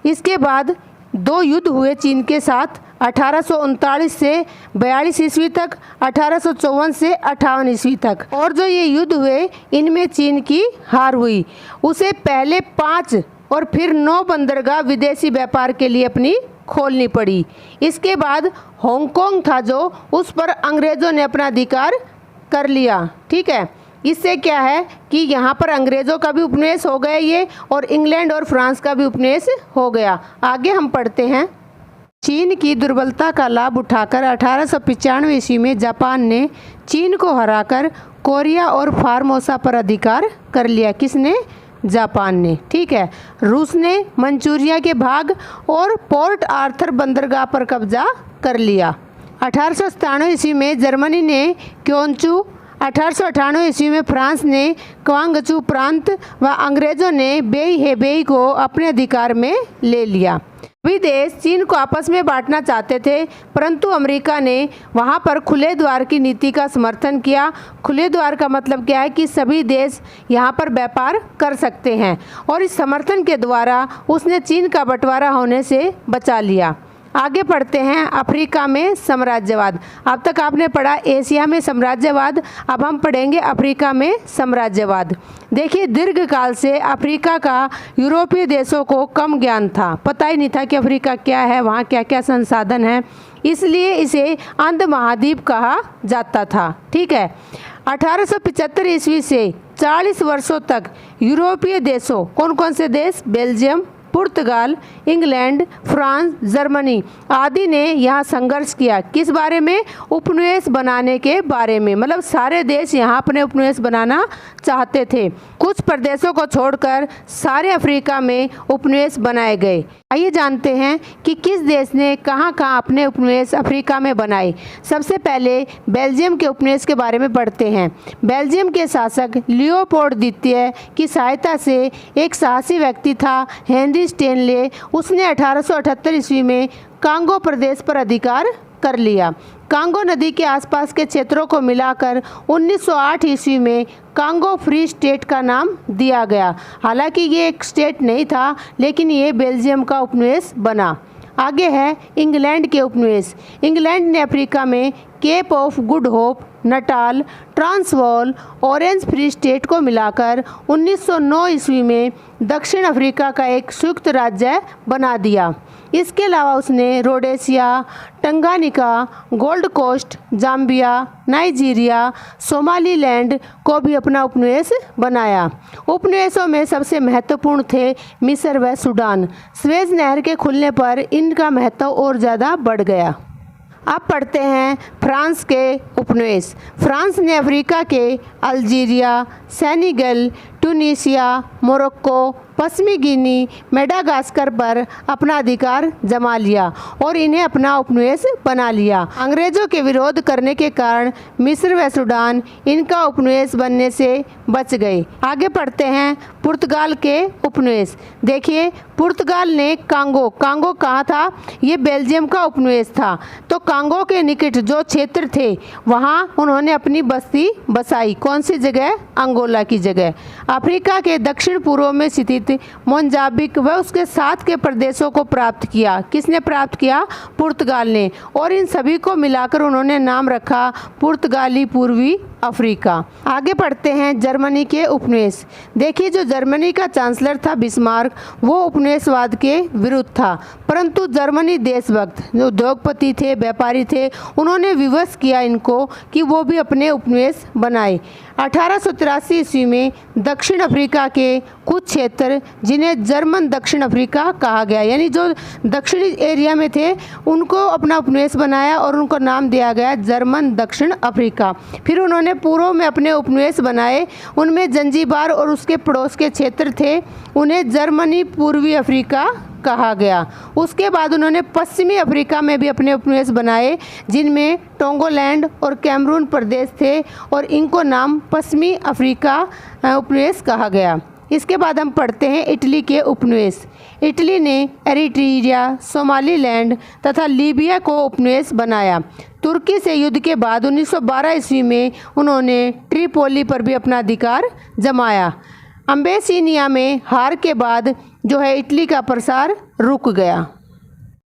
इसके बाद 2 युद्ध हुए चीन के साथ, 1839 से 42 ईस्वी तक, 1854 से 58 ईस्वी तक। और जो ये युद्ध हुए इनमें चीन की हार हुई। उसे पहले 5 और फिर 9 बंदरगाह विदेशी व्यापार के लिए अपनी खोलनी पड़ी। इसके बाद हांगकांग था जो, उस पर अंग्रेज़ों ने अपना अधिकार कर लिया। ठीक है, इससे क्या है कि यहाँ पर अंग्रेज़ों का भी उपनिवेश हो गया ये, और इंग्लैंड और फ्रांस का भी उपनिवेश हो गया। आगे हम पढ़ते हैं। चीन की दुर्बलता का लाभ उठाकर 1895 ईस्वी में जापान ने चीन को हराकर कोरिया और फार्मोसा पर अधिकार कर लिया। किसने, जापान ने। ठीक है, रूस ने मंचूरिया के भाग और पोर्ट आर्थर बंदरगाह पर कब्जा कर लिया। 1897 ईस्वी में जर्मनी ने क्योंचू, 1898 ईस्वी में फ्रांस ने क्वांगचू प्रांत व अंग्रेज़ों ने बेई हेबेई को अपने अधिकार में ले लिया। सभी देश चीन को आपस में बांटना चाहते थे, परंतु अमेरिका ने वहां पर खुले द्वार की नीति का समर्थन किया। खुले द्वार का मतलब क्या है कि सभी देश यहां पर व्यापार कर सकते हैं, और इस समर्थन के द्वारा उसने चीन का बंटवारा होने से बचा लिया। आगे पढ़ते हैं अफ्रीका में साम्राज्यवाद। अब तक आपने पढ़ा एशिया में साम्राज्यवाद, अब हम पढ़ेंगे अफ्रीका में साम्राज्यवाद। देखिए दीर्घकाल से अफ्रीका का यूरोपीय देशों को कम ज्ञान था, पता ही नहीं था कि अफ्रीका क्या है, वहाँ क्या क्या संसाधन है, इसलिए इसे अंध महाद्वीप कहा जाता था। ठीक है, 1875 ईस्वी से 40 वर्षों तक यूरोपीय देशों, कौन कौन से देश, बेल्जियम, पुर्तगाल, इंग्लैंड, फ्रांस, जर्मनी आदि ने यहाँ संघर्ष किया। किस बारे में? उपनिवेश बनाने के बारे में। मतलब सारे देश यहाँ अपने उपनिवेश बनाना चाहते थे। कुछ प्रदेशों को छोड़कर सारे अफ्रीका में उपनिवेश बनाए गए। आइए जानते हैं कि किस देश ने कहाँ कहाँ अपने उपनिवेश अफ्रीका में बनाए। सबसे पहले बेल्जियम के उपनिवेश के बारे में पढ़ते हैं। बेल्जियम के शासक लियोपोल्ड द्वितीय की सहायता से एक साहसी व्यक्ति था, हेनरी स्टेनले। उसने 1878 ईस्वी में कांगो प्रदेश पर अधिकार कर लिया। कांगो नदी के आसपास के क्षेत्रों को मिलाकर 1908 ईस्वी में कांगो फ्री स्टेट का नाम दिया गया। हालांकि ये एक स्टेट नहीं था, लेकिन ये बेल्जियम का उपनिवेश बना। आगे है इंग्लैंड के उपनिवेश। इंग्लैंड ने अफ्रीका में Cape of Good Hope, Natal, Transvaal, Orange Free State को मिलाकर 1909 ईस्वी में दक्षिण अफ्रीका का एक संयुक्त राज्य बना दिया। इसके अलावा उसने Rhodesia, Tanganyika, Gold Coast, Zambia, Nigeria, Somaliland को भी अपना उपनिवेश बनाया। उपनिवेशों में सबसे महत्वपूर्ण थे मिस्र व सूडान। स्वेज नहर के खुलने पर इनका महत्व और ज़्यादा बढ़ गया। अब पढ़ते हैं फ्रांस के उपनिवेश। फ्रांस ने अफ्रीका के अल्जीरिया, सेनेगल, ट्यूनीशिया, मोरक्को, पश्चिमी गिनी, मेडागास्कर पर अपना अधिकार जमा लिया और इन्हें अपना उपनिवेश बना लिया। अंग्रेजों के विरोध करने के कारण मिस्र व सूडान इनका उपनिवेश बनने से बच गए। आगे पढ़ते हैं पुर्तगाल के उपनिवेश। देखिए, पुर्तगाल ने कांगो कहाँ था? ये बेल्जियम का उपनिवेश था। तो कांगो के निकट जो क्षेत्र थे वहाँ उन्होंने अपनी बस्ती बसाई। कौन सी जगह? अंगोला की जगह। अफ्रीका के दक्षिण पूर्व में स्थित मोजाम्बिक व उसके साथ के प्रदेशों को प्राप्त किया। किसने प्राप्त किया? पुर्तगाल ने। और इन सभी को मिलाकर उन्होंने नाम रखा पुर्तगाली पूर्वी अफ्रीका। आगे पढ़ते हैं जर्मनी के उपनिवेश। देखिए, जो जर्मनी का चांसलर था बिस्मार्क, वो उपनिवेशवाद के विरुद्ध था, परंतु जर्मनी देशभक्त जो उद्योगपति थे, व्यापारी थे, उन्होंने विवश किया इनको कि वो भी अपने उपनिवेश बनाए। 1883 ईस्वी में दक्षिण अफ्रीका के कुछ क्षेत्र जिन्हें जर्मन दक्षिण अफ्रीका कहा गया, यानी जो दक्षिणी एरिया में थे उनको अपना उपनिवेश बनाया और उनको नाम दिया गया जर्मन दक्षिण अफ्रीका। फिर उन्होंने पूर्व में अपने उपनिवेश बनाए, उनमें जंजीबार और उसके पड़ोस के क्षेत्र थे, उन्हें जर्मनी पूर्वी अफ्रीका कहा गया। उसके बाद उन्होंने पश्चिमी अफ्रीका में भी अपने उपनिवेश बनाए, जिनमें टोंगोलैंड और कैमरून प्रदेश थे और इनको नाम पश्चिमी अफ्रीका उपनिवेश कहा गया। इसके बाद हम पढ़ते हैं इटली के उपनिवेश। इटली ने एरिट्रिया, सोमालीलैंड तथा लीबिया को उपनिवेश बनाया। तुर्की से युद्ध के बाद 1912 ईस्वी में उन्होंने ट्रिपोली पर भी अपना अधिकार जमाया। अम्बेसिनिया में हार के बाद जो है इटली का प्रसार रुक गया।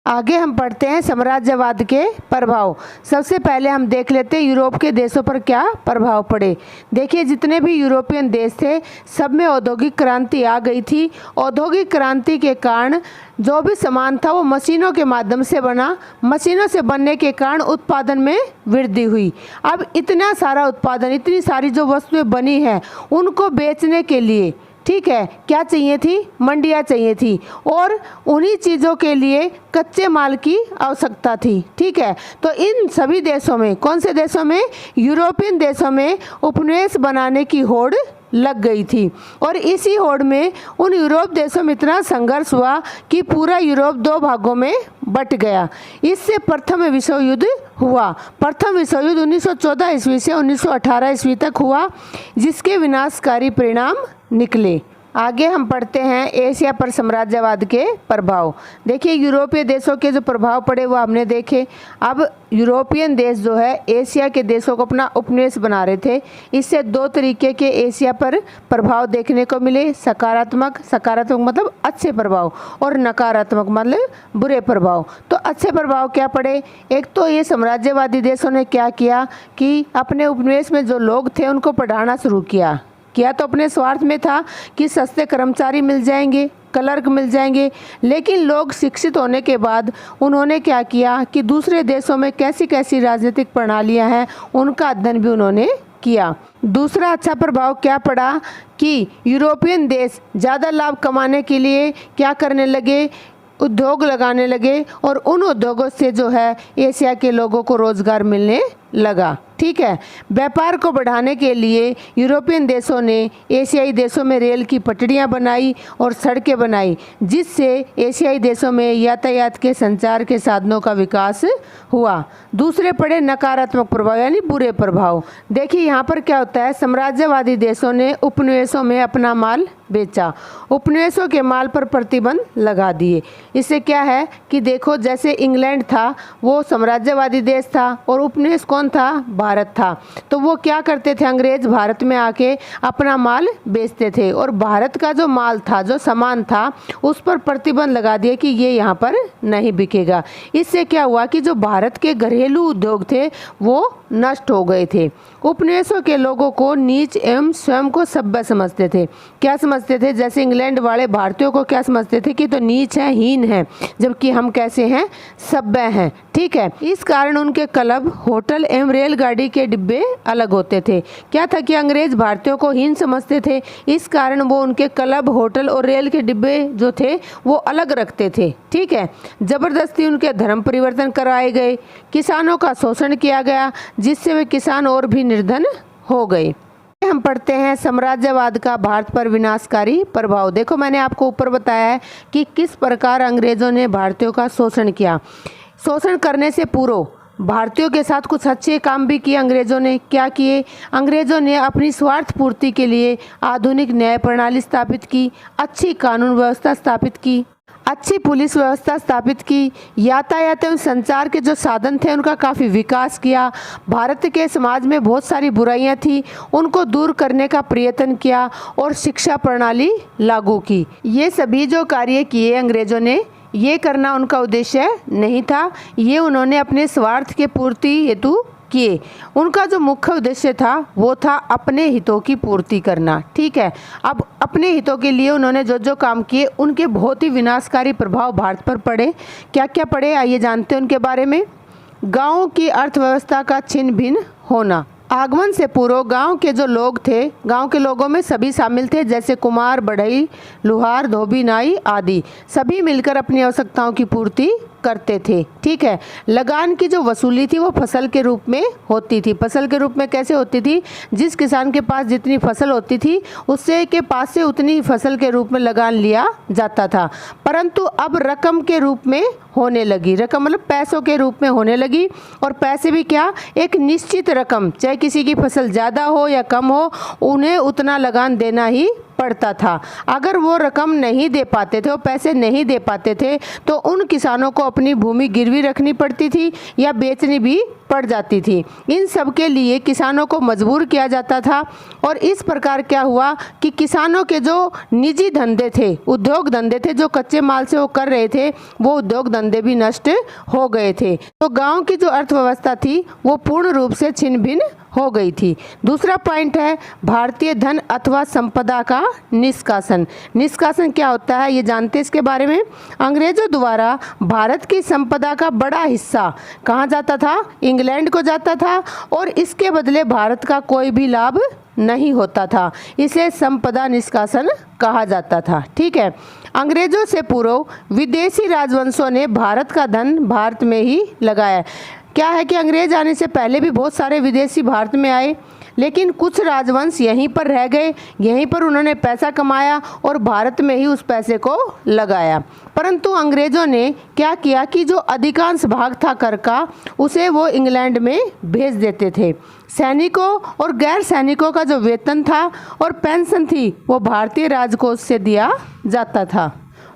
आगे हम पढ़ते हैं साम्राज्यवाद के प्रभाव। सबसे पहले हम देख लेते हैं यूरोप के देशों पर क्या प्रभाव पड़े। देखिए, जितने भी यूरोपियन देश थे सब में औद्योगिक क्रांति आ गई थी। औद्योगिक क्रांति के कारण जो भी सामान था वो मशीनों के माध्यम से बना। मशीनों से बनने के कारण उत्पादन में वृद्धि हुई। अब इतना सारा उत्पादन, इतनी सारी जो वस्तुएं बनी हैं उनको बेचने के लिए, ठीक है, क्या चाहिए थी? मंडियाँ चाहिए थी और उन्हीं चीज़ों के लिए कच्चे माल की आवश्यकता थी। ठीक है, तो इन सभी देशों में, कौन से देशों में? यूरोपियन देशों में उपनिवेश बनाने की होड़ लग गई थी और इसी होड़ में उन यूरोप देशों में इतना संघर्ष हुआ कि पूरा यूरोप दो भागों में बट गया। इससे प्रथम विश्व युद्ध हुआ। प्रथम विश्व युद्ध 1914 ईस्वी से 1918 ईस्वी तक हुआ, जिसके विनाशकारी परिणाम निकले। आगे हम पढ़ते हैं एशिया पर साम्राज्यवाद के प्रभाव। देखिए, यूरोपीय देशों के जो प्रभाव पड़े वो हमने देखे। अब यूरोपियन देश जो है एशिया के देशों को अपना उपनिवेश बना रहे थे। इससे दो तरीके के एशिया पर प्रभाव देखने को मिले, सकारात्मक मतलब अच्छे प्रभाव और नकारात्मक मतलब बुरे प्रभाव। तो अच्छे प्रभाव क्या पड़े? एक तो ये साम्राज्यवादी देशों ने क्या किया कि अपने उपनिवेश में जो लोग थे उनको पढ़ाना शुरू किया तो अपने स्वार्थ में था कि सस्ते कर्मचारी मिल जाएंगे, क्लर्क मिल जाएंगे। लेकिन लोग शिक्षित होने के बाद उन्होंने क्या किया कि दूसरे देशों में कैसी कैसी राजनीतिक प्रणालियां हैं उनका अध्ययन भी उन्होंने किया। दूसरा अच्छा प्रभाव क्या पड़ा कि यूरोपियन देश ज़्यादा लाभ कमाने के लिए क्या करने लगे, उद्योग लगाने लगे और उन उद्योगों से जो है एशिया के लोगों को रोज़गार मिलने लगा। ठीक है, व्यापार को बढ़ाने के लिए यूरोपियन देशों ने एशियाई देशों में रेल की पटरियां बनाई और सड़कें बनाई, जिससे एशियाई देशों में यातायात के संचार के साधनों का विकास हुआ। दूसरे पड़े नकारात्मक प्रभाव यानी बुरे प्रभाव। देखिए यहाँ पर क्या होता है, साम्राज्यवादी देशों ने उपनिवेशों में अपना माल बेचा, उपनिवेशों के माल पर प्रतिबंध लगा दिए। इससे क्या है कि देखो, जैसे इंग्लैंड था वो साम्राज्यवादी देश था और उपनिवेश कौन था, भारत था। तो वो क्या करते थे, अंग्रेज भारत में आके अपना माल बेचते थे और भारत का जो माल था, जो सामान था, उस पर प्रतिबंध लगा दिया कि ये यहाँ पर नहीं बिकेगा। इससे क्या हुआ कि जो भारत के घरेलू उद्योग थे वो नष्ट हो गए थे। उपनिवेशों के लोगों को नीच एवं स्वयं को सभ्य समझते थे। क्या समझते थे, जैसे इंग्लैंड वाले भारतीयों को क्या समझते थे कि तो नीच है, हीन है, जबकि हम कैसे हैं, सभ्य हैं। ठीक है, इस कारण उनके क्लब, होटल एवं रेलगाड़ी के डिब्बे अलग होते थे। क्या था कि अंग्रेज भारतीयों को हीन समझते थे, इस कारण वो उनके क्लब, होटल और रेल के डिब्बे जो थे वो अलग रखते थे। ठीक है, जबरदस्ती उनके धर्म परिवर्तन कराए गए, किसानों का शोषण किया गया, जिससे वे किसान और भी निर्धन हो गए। हम पढ़ते हैं साम्राज्यवाद का भारत पर विनाशकारी प्रभाव। देखो, मैंने आपको ऊपर बताया है कि किस प्रकार अंग्रेजों ने भारतीयों का शोषण किया। शोषण करने से पूर्व भारतीयों के साथ कुछ अच्छे काम भी किए अंग्रेजों ने। क्या किए, अंग्रेजों ने अपनी स्वार्थ पूर्ति के लिए आधुनिक न्याय प्रणाली स्थापित की, अच्छी कानून व्यवस्था स्थापित की, अच्छी पुलिस व्यवस्था स्थापित की, यातायात एवं संचार के जो साधन थे उनका काफ़ी विकास किया। भारत के समाज में बहुत सारी बुराइयां थी, उनको दूर करने का प्रयत्न किया और शिक्षा प्रणाली लागू की। ये सभी जो कार्य किए अंग्रेजों ने, ये करना उनका उद्देश्य नहीं था, ये उन्होंने अपने स्वार्थ के पूर्ति हेतु किए। उनका जो मुख्य उद्देश्य था वो था अपने हितों की पूर्ति करना। ठीक है, अब अपने हितों के लिए उन्होंने जो जो काम किए उनके बहुत ही विनाशकारी प्रभाव भारत पर पड़े। क्या क्या पड़े, आइए जानते हैं उनके बारे में। गाँव की अर्थव्यवस्था का छिन्न भिन्न होना। आगमन से पूर्व गांव के जो लोग थे, गांव के लोगों में सभी शामिल थे, जैसे कुम्हार, बढ़ई, लुहार, धोबी, नाई आदि, सभी मिलकर अपनी आवश्यकताओं की पूर्ति करते थे। ठीक है, लगान की जो वसूली थी वो फसल के रूप में होती थी। फसल के रूप में कैसे होती थी, जिस किसान के पास जितनी फसल होती थी उससे के पास से उतनी ही फसल के रूप में लगान लिया जाता था। परंतु अब रकम के रूप में होने लगी, रकम मतलब पैसों के रूप में होने लगी। और पैसे भी क्या, एक निश्चित रकम, चाहे किसी की फसल ज़्यादा हो या कम हो, उन्हें उतना लगान देना ही पड़ता था। अगर वो रकम नहीं दे पाते थे, वो पैसे नहीं दे पाते थे, तो उन किसानों को अपनी भूमि गिरवी रखनी पड़ती थी या बेचनी भी पड़ जाती थी। इन सब के लिए किसानों को मजबूर किया जाता था और इस प्रकार क्या हुआ कि किसानों के जो निजी धंधे थे, उद्योग धंधे थे, जो कच्चे माल से वो कर रहे थे, वो उद्योग धंधे भी नष्ट हो गए थे। तो गांव की जो अर्थव्यवस्था थी वो पूर्ण रूप से छिन्न भिन्न हो गई थी। दूसरा पॉइंट है भारतीय धन अथवा संपदा का निष्कासन। निष्कासन क्या होता है ये जानते हैं इसके बारे में। अंग्रेजों द्वारा भारत की संपदा का बड़ा हिस्सा कहाँ जाता था, इंग्लैंड को जाता था और इसके बदले भारत का कोई भी लाभ नहीं होता था। इसे संपदा निष्कासन कहा जाता था। ठीक है, अंग्रेजों से पूर्व विदेशी राजवंशों ने भारत का धन भारत में ही लगाया। क्या है कि अंग्रेज आने से पहले भी बहुत सारे विदेशी भारत में आए, लेकिन कुछ राजवंश यहीं पर रह गए, यहीं पर उन्होंने पैसा कमाया और भारत में ही उस पैसे को लगाया। परंतु अंग्रेज़ों ने क्या किया कि जो अधिकांश भाग था कर का, उसे वो इंग्लैंड में भेज देते थे। सैनिकों और गैर सैनिकों का जो वेतन था और पेंशन थी वो भारतीय राजकोष से दिया जाता था।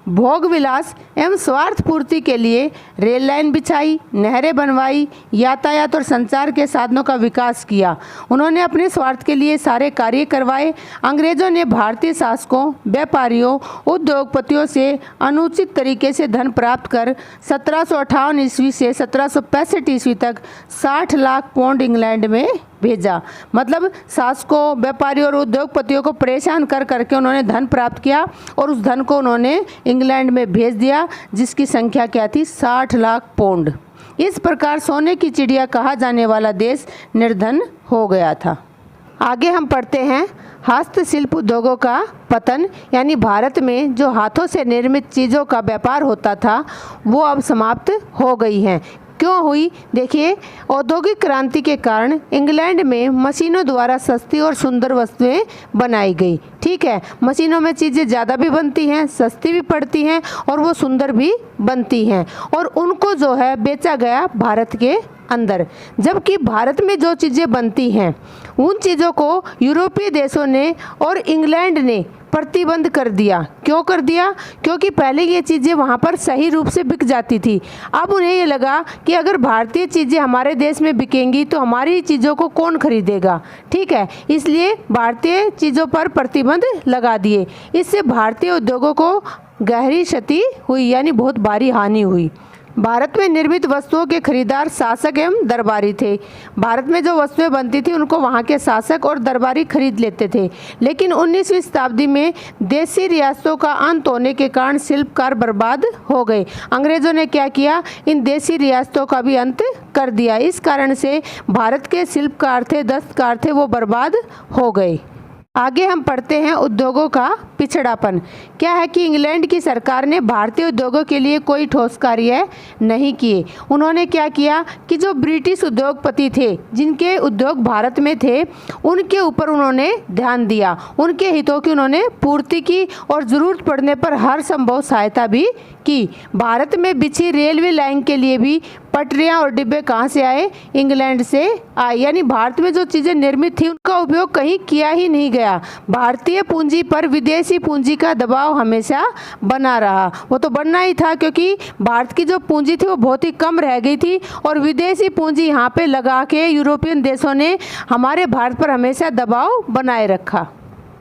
भोग विलास एवं स्वार्थ पूर्ति के लिए रेल लाइन बिछाई, नहरें बनवाई, यातायात और संचार के साधनों का विकास किया। उन्होंने अपने स्वार्थ के लिए सारे कार्य करवाए। अंग्रेजों ने भारतीय शासकों, व्यापारियों, उद्योगपतियों से अनुचित तरीके से धन प्राप्त कर 1758 ईस्वी से 1765 ईस्वी तक 60 लाख पाउंड इंग्लैंड में भेजा। मतलब शासकों, व्यापारियों और उद्योगपतियों को परेशान कर करके उन्होंने धन प्राप्त किया और उस धन को उन्होंने इंग्लैंड में भेज दिया, जिसकी संख्या क्या थी, 60 लाख पाउंड। इस प्रकार सोने की चिड़िया कहा जाने वाला देश निर्धन हो गया था। आगे हम पढ़ते हैं हस्तशिल्प उद्योगों का पतन, यानी भारत में जो हाथों से निर्मित चीज़ों का व्यापार होता था वो अब समाप्त हो गई हैं। क्यों हुई? देखिए, औद्योगिक क्रांति के कारण इंग्लैंड में मशीनों द्वारा सस्ती और सुंदर वस्तुएं बनाई गई। ठीक है, मशीनों में चीज़ें ज़्यादा भी बनती हैं, सस्ती भी पड़ती हैं और वो सुंदर भी बनती हैं, और उनको जो है बेचा गया भारत के अंदर। जबकि भारत में जो चीज़ें बनती हैं उन चीज़ों को यूरोपीय देशों ने और इंग्लैंड ने प्रतिबंध कर दिया। क्यों कर दिया? क्योंकि पहले ये चीज़ें वहाँ पर सही रूप से बिक जाती थी। अब उन्हें ये लगा कि अगर भारतीय चीज़ें हमारे देश में बिकेंगी तो हमारी चीज़ों को कौन खरीदेगा। ठीक है, इसलिए भारतीय चीज़ों पर प्रतिबंध लगा दिए। इससे भारतीय उद्योगों को गहरी क्षति हुई, यानी बहुत भारी हानि हुई। भारत में निर्मित वस्तुओं के खरीदार शासक एवं दरबारी थे। भारत में जो वस्तुएं बनती थी उनको वहाँ के शासक और दरबारी खरीद लेते थे। लेकिन 19वीं शताब्दी में देशी रियासतों का अंत होने के कारण शिल्पकार बर्बाद हो गए। अंग्रेज़ों ने क्या किया? इन देशी रियासतों का भी अंत कर दिया। इस कारण से भारत के शिल्पकार थे, दस्तकार थे, वो बर्बाद हो गए। आगे हम पढ़ते हैं उद्योगों का पिछड़ापन। क्या है कि इंग्लैंड की सरकार ने भारतीय उद्योगों के लिए कोई ठोस कार्य नहीं किए। उन्होंने क्या किया कि जो ब्रिटिश उद्योगपति थे जिनके उद्योग भारत में थे उनके ऊपर उन्होंने ध्यान दिया, उनके हितों की उन्होंने पूर्ति की और ज़रूरत पड़ने पर हर संभव सहायता भी की। भारत में बिछी रेलवे लाइन के लिए भी पटरियां और डिब्बे कहाँ से आए? इंग्लैंड से आए। यानी भारत में जो चीज़ें निर्मित थी उनका उपयोग कहीं किया ही नहीं गया। भारतीय पूंजी पर विदेशी पूंजी का दबाव हमेशा बना रहा। वो तो बनना ही था, क्योंकि भारत की जो पूंजी थी वो बहुत ही कम रह गई थी और विदेशी पूंजी यहाँ पे लगा के यूरोपियन देशों ने हमारे भारत पर हमेशा दबाव बनाए रखा।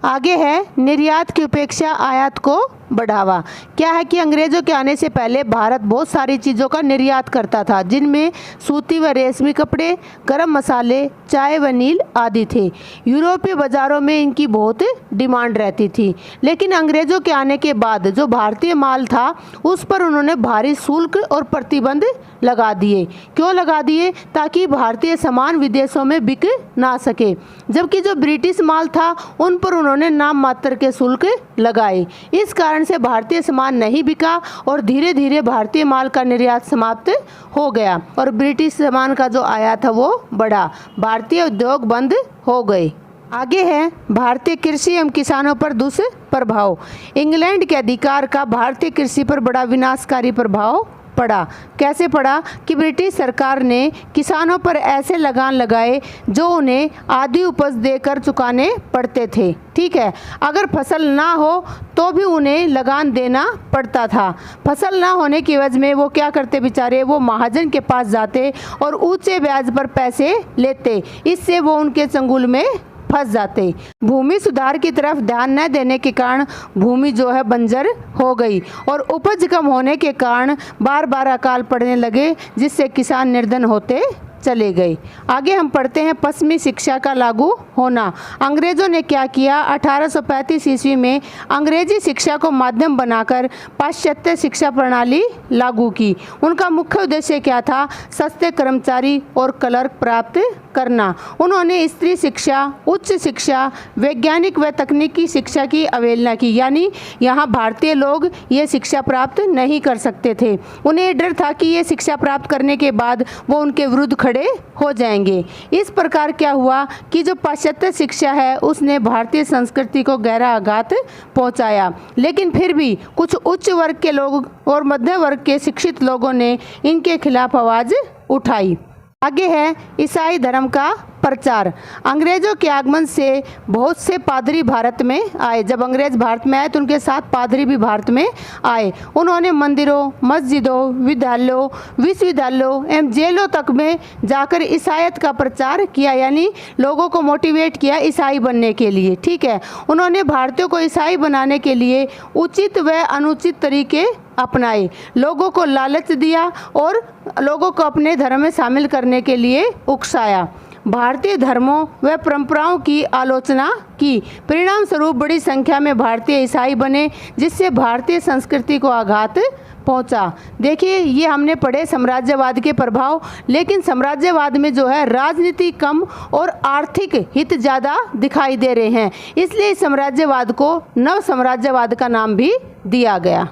आगे है निर्यात की उपेक्षा आयात को बढ़ावा। क्या है कि अंग्रेज़ों के आने से पहले भारत बहुत सारी चीज़ों का निर्यात करता था, जिनमें सूती व रेशमी कपड़े, गरम मसाले, चाय व नील आदि थे। यूरोपीय बाज़ारों में इनकी बहुत डिमांड रहती थी। लेकिन अंग्रेज़ों के आने के बाद जो भारतीय माल था उस पर उन्होंने भारी शुल्क और प्रतिबंध लगा दिए। क्यों लगा दिए? ताकि भारतीय सामान विदेशों में बिक ना सके। जबकि जो ब्रिटिश माल था उन पर उन्होंने नाम मात्र के शुल्क लगाए। इस कारण से भारतीय सामान नहीं बिका और धीरे धीरे भारतीय माल का निर्यात समाप्त हो गया और ब्रिटिश सामान का जो आयात था वो बढ़ा। भारतीय उद्योग बंद हो गए। आगे है भारतीय कृषि एवं किसानों पर दुष्प्रभाव। इंग्लैंड के अधिकार का भारतीय कृषि पर बड़ा विनाशकारी प्रभाव पड़ा। कैसे पड़ा? कि ब्रिटिश सरकार ने किसानों पर ऐसे लगान लगाए जो उन्हें आधी उपज देकर चुकाने पड़ते थे। ठीक है, अगर फसल ना हो तो भी उन्हें लगान देना पड़ता था। फसल ना होने की वजह में वो क्या करते बेचारे? वो महाजन के पास जाते और ऊंचे ब्याज पर पैसे लेते। इससे वो उनके चंगुल में फंस जाते। भूमि सुधार की तरफ ध्यान न देने के कारण भूमि जो है बंजर हो गई और उपज कम होने के कारण बार बार अकाल पड़ने लगे, जिससे किसान निर्धन होते चले गए। आगे हम पढ़ते हैं पश्चिमी शिक्षा का लागू होना। अंग्रेज़ों ने क्या किया? 1835 ईस्वी में अंग्रेजी शिक्षा को माध्यम बनाकर पाश्चात्य शिक्षा प्रणाली लागू की। उनका मुख्य उद्देश्य क्या था? सस्ते कर्मचारी और क्लर्क प्राप्त करना। उन्होंने स्त्री शिक्षा, उच्च शिक्षा, वैज्ञानिक व तकनीकी शिक्षा की अवहेलना की। यानी यहाँ भारतीय लोग ये शिक्षा प्राप्त नहीं कर सकते थे। उन्हें डर था कि ये शिक्षा प्राप्त करने के बाद वो उनके विरुद्ध खड़े हो जाएंगे। इस प्रकार क्या हुआ कि जो पाश्चात्य शिक्षा है उसने भारतीय संस्कृति को गहरा आघात पहुंचाया। लेकिन फिर भी कुछ उच्च वर्ग के लोग और मध्य वर्ग के शिक्षित लोगों ने इनके खिलाफ आवाज़ उठाई। आगे है ईसाई धर्म का प्रचार। अंग्रेज़ों के आगमन से बहुत से पादरी भारत में आए। जब अंग्रेज़ भारत में आए तो उनके साथ पादरी भी भारत में आए। उन्होंने मंदिरों, मस्जिदों, विद्यालयों, विश्वविद्यालयों एवं जेलों तक में जाकर ईसाईयत का प्रचार किया, यानी लोगों को मोटिवेट किया ईसाई बनने के लिए। ठीक है, उन्होंने भारतीयों को ईसाई बनाने के लिए उचित व अनुचित तरीके अपनाए, लोगों को लालच दिया और लोगों को अपने धर्म में शामिल करने के लिए उकसाया। भारतीय धर्मों व परंपराओं की आलोचना की। परिणाम स्वरूप बड़ी संख्या में भारतीय ईसाई बने, जिससे भारतीय संस्कृति को आघात पहुंचा। देखिए, ये हमने पढ़े साम्राज्यवाद के प्रभाव, लेकिन साम्राज्यवाद में जो है राजनीति कम और आर्थिक हित ज़्यादा दिखाई दे रहे हैं, इसलिए इस साम्राज्यवाद को नव साम्राज्यवाद का नाम भी दिया गया।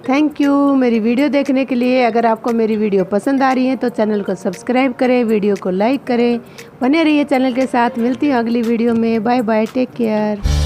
थैंक यू मेरी वीडियो देखने के लिए। अगर आपको मेरी वीडियो पसंद आ रही है तो चैनल को सब्सक्राइब करें, वीडियो को लाइक करें, बने रहिए चैनल के साथ। मिलती हूँ अगली वीडियो में। Bye bye, take care.